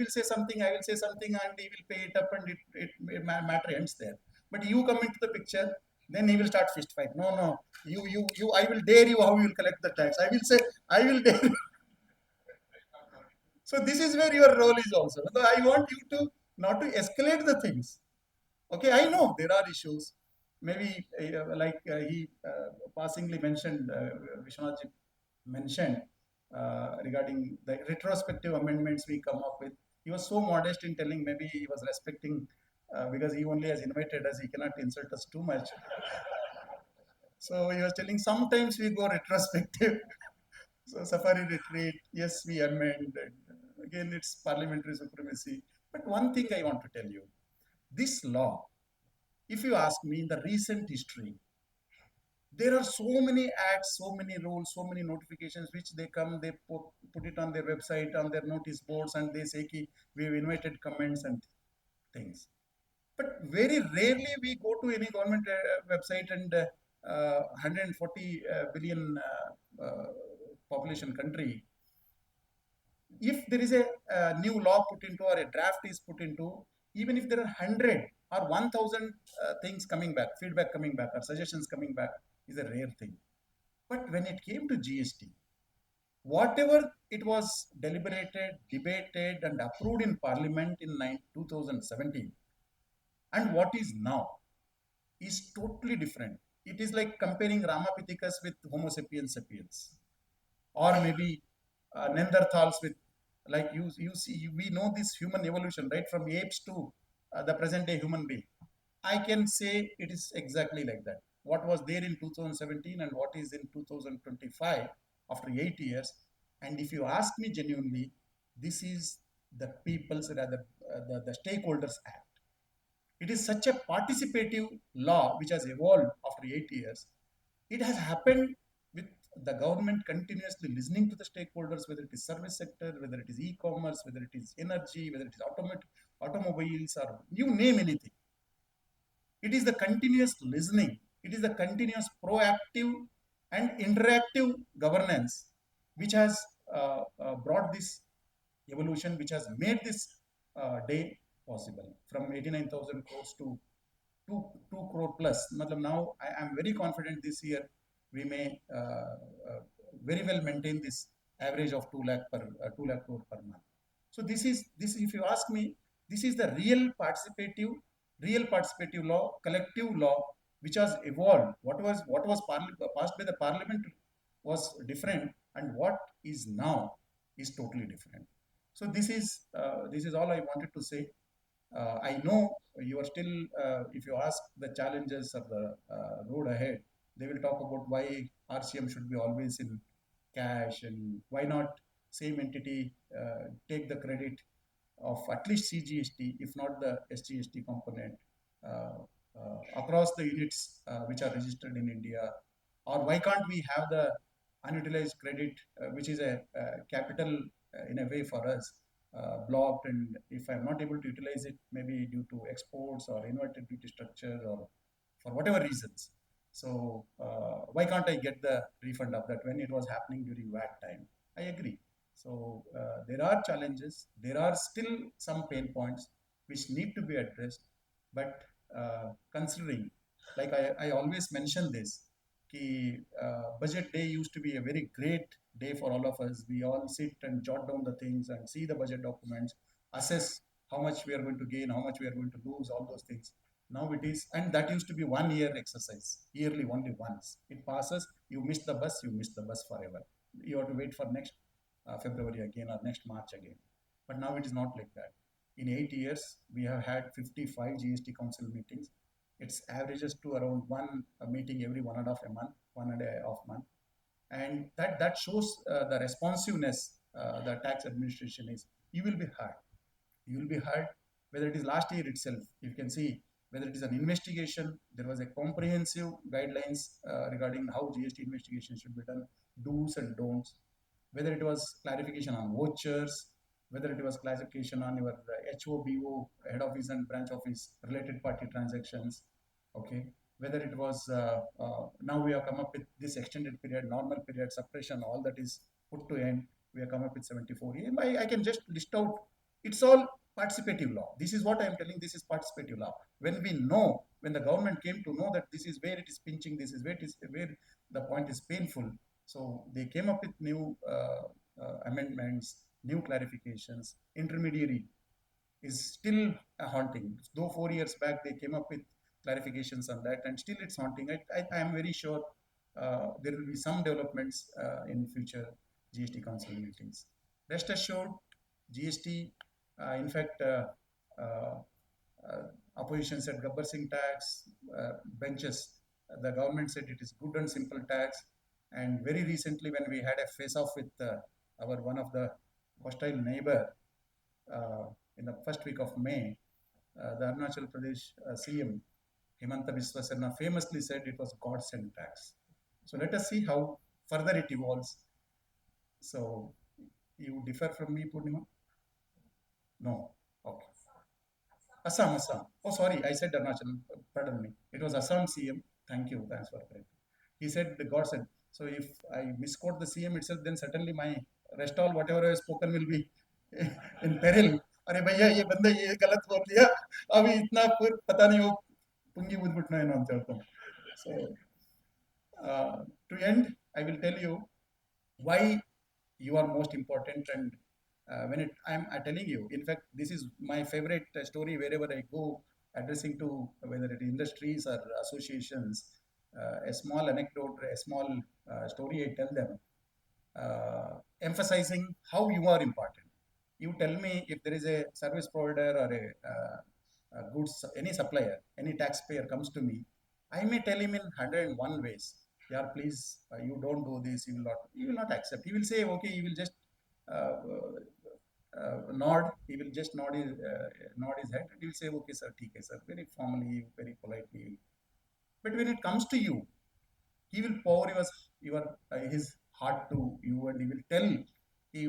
will say something, I will say something, and he will pay it up, and matter ends there. But you come into the picture, then he will start fist fight. No, no, you, I will dare you how you will collect the tax. I will say, I will dare you. So this is where your role is also. So I want you to not to escalate the things. Okay, I know there are issues. Maybe he passingly mentioned, Vishwanath mentioned regarding the retrospective amendments we come up with. He was so modest in telling, maybe he was respecting because he only has invited us, he cannot insult us too much. So he was telling sometimes we go retrospective. So safari retreat, yes, we amend. And again, it's parliamentary supremacy. But one thing I want to tell you, this law, if you ask me in the recent history, there are so many acts, so many rules, so many notifications which they come, they put it on their website, on their notice boards, and they say, Ki, we've invited comments and things. But very rarely we go to any government website and 140 billion population country. If there is a new law put into or a draft is put into, even if there are 100 or 1000 things coming back, feedback coming back, or suggestions coming back, is a rare thing. But when it came to GST, whatever it was deliberated, debated, and approved in Parliament in 2017, and what is now is totally different. It is like comparing Ramapithecus with Homo sapiens sapiens, or maybe Neanderthals with, like you see, we know this human evolution, right, from apes to the present day human being. I can say it is exactly like that. What was there in 2017 and what is in 2025 after 8 years. And if you ask me genuinely, this is the people's, rather, the Stakeholders Act. It is such a participative law which has evolved after 8 years. It has happened with the government continuously listening to the stakeholders, whether it is service sector, whether it is e-commerce, whether it is energy, whether it is automobiles, or you name anything. It is the continuous listening. It is the continuous proactive and interactive governance which has brought this evolution, which has made this day possible, from 89,000 crores to 2 crore plus. Now I am very confident this year we may very well maintain this average of 2 lakh crore per month. So this, if you ask me, this is the real participative law, collective law, which has evolved. What was passed by the Parliament was different, and what is now is totally different. So this is all I wanted to say. I know you are still, if you ask the challenges of the road ahead, they will talk about why RCM should be always in cash, and why not same entity take the credit of at least CGST, if not the SGST component, uh, across the units which are registered in India. Or why can't we have the unutilized credit, which is a capital in a way for us, blocked, and if I'm not able to utilize it, maybe due to exports or inverted duty structure or for whatever reasons. So why can't I get the refund of that when it was happening during VAT time? I agree. So there are challenges. There are still some pain points which need to be addressed. But considering, like I always mention this, budget day used to be a very great day for all of us. We all sit and jot down the things and see the budget documents, assess how much we are going to gain, how much we are going to lose, all those things. Now it is, and that used to be 1 year exercise, yearly only once. It passes, you miss the bus, you miss the bus forever. You have to wait for next February again or next March again. But now it is not like that. In 8 years, we have had 55 GST Council meetings. It's averages to around one meeting every 1.5 month, 1.5 month, and that shows the responsiveness the tax administration is. You will be heard. You will be heard. Whether it is last year itself, you can see whether it is an investigation. There was a comprehensive guidelines regarding how GST investigation should be done, do's and don'ts. Whether it was clarification on vouchers, whether it was clarification on your HOBO, head office and branch office related party transactions, okay, whether it was now we have come up with this extended period, normal period, suppression, all that is put to end. We have come up with 74. I can just list out It's all participative law. This is what I am telling. This is participative law. When we know, when the government came to know that this is where it is pinching, this is where the point is painful. So they came up with new amendments, new clarifications. Intermediary is still haunting. Though 4 years back they came up with clarifications on that, and still it's haunting. I am very sure there will be some developments in future GST Council meetings. Rest assured, GST, in fact, uh, opposition said Gabbar Singh tax, benches, the government said it is good and simple tax. And very recently, when we had a face-off with our one of the hostile neighbor, in the first week of May, the Arunachal Pradesh CM Himanta Biswa Sarma famously said it was God sent tax. So let us see how further it evolves. So you differ from me, Purnima? No. Okay. Assam. Oh, sorry, I said Arunachal. Pardon me. It was Assam CM. Thank you. Thanks for correcting. He said the God said. So if I misquote the CM itself, then certainly my rest all whatever I have spoken will be in peril. अरे भैया ये बंदा ये गलत बोल दिया अभी इतना पता नहीं वो पुंगी बुदबुटना है नाम चलता हूँ. So to end, I will tell you why you are most important. And when I'm telling you, in fact, this is my favorite story wherever I go, addressing to whether it is industries or associations. A small anecdote, a small story I tell them, emphasizing how you are important. You tell me if there is a service provider or a goods, any supplier, any taxpayer comes to me, I may tell him in 101 ways. Yeah, please, you don't do this. You will not accept. He will say, okay. He will just uh, nod. He will just nod his head, and he will say, okay, sir, okay, sir, very formally, very politely. But when it comes to you, he will pour his heart to you, and he will tell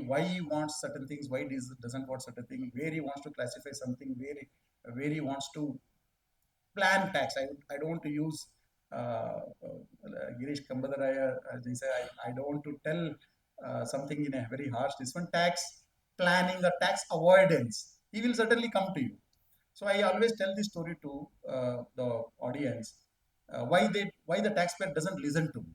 why he wants certain things, why he doesn't want certain things, where he wants to classify something, where he wants to plan tax. I don't want to use Girish Kambadaraya. They say I don't want to tell something in a very harsh. This one tax planning or tax avoidance. He will certainly come to you. So I always tell this story to the audience. Why the taxpayer doesn't listen to me,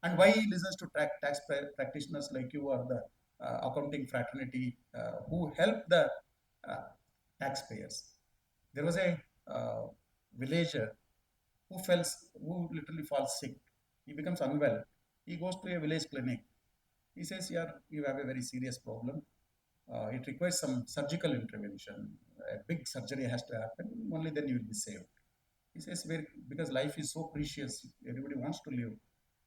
and why he listens to tax practitioners like you or the accounting fraternity who help the uh, taxpayers. There was a villager who literally falls sick. He becomes unwell. He goes to a village clinic. He says, "Yeah, you have a very serious problem. It requires some surgical intervention. A big surgery has to happen. Only then you will be saved." He says, because life is so precious, everybody wants to live.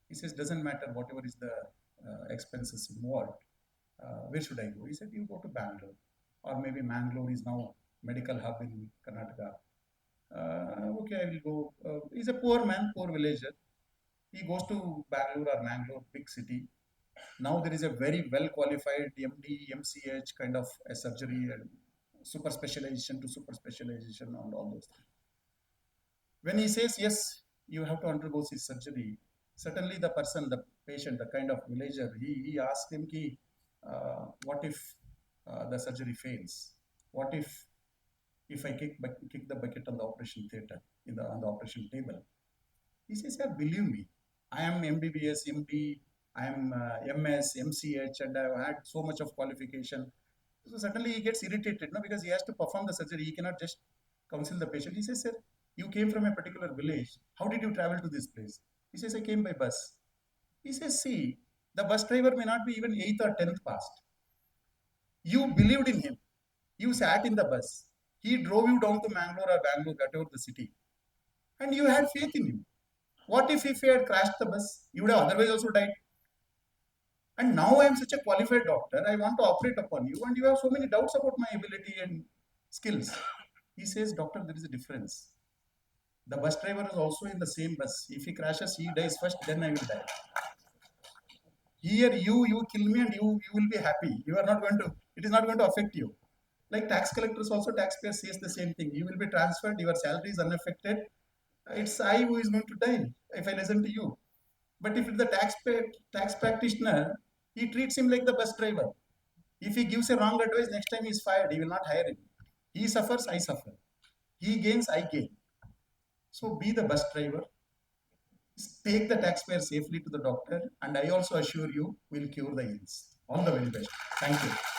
He says, doesn't matter whatever is the expenses involved. Where should I go? He said, you go to Bangalore, or maybe Mangalore is now medical hub in Karnataka. Okay, I will go. He's a poor man, poor villager. He goes to Bangalore or Mangalore, big city. Now there is a very well qualified MD, MCH kind of a surgery and super specialization to super specialization and all those things. When he says, yes, you have to undergo this surgery, certainly the person, the patient, the kind of villager, he asks him, what if the surgery fails? What if I kick the bucket on the operation theater, on the operation table? He says, yeah, believe me, I am MBBS, MD, I am MS, MCH, and I've had so much of qualification. So suddenly he gets irritated, no, because he has to perform the surgery. He cannot just counsel the patient. He says, sir, you came from a particular village. How did you travel to this place? He says, I came by bus. He says, see, the bus driver may not be even 8th or 10th passed. You believed in him. You sat in the bus. He drove you down to Mangalore or Bangalore, whatever the city. And you had faith in him. What if he had crashed the bus? You would have otherwise also died. And now I am such a qualified doctor. I want to operate upon you, and you have so many doubts about my ability and skills. He says, doctor, there is a difference. The bus driver is also in the same bus. If he crashes, he dies first, then I will die. Here, you kill me, and you will be happy. You are not going to. It is not going to affect you. Like tax collectors, also taxpayer says the same thing. You will be transferred. Your salary is unaffected. It's I who is going to die if I listen to you. But if it's the tax practitioner, he treats him like the bus driver. If he gives a wrong advice, next time he is fired. He will not hire him. He suffers, I suffer. He gains, I gain. So be the bus driver. Take the taxpayer safely to the doctor, and I also assure you, will cure the ills. All the very best. Thank you.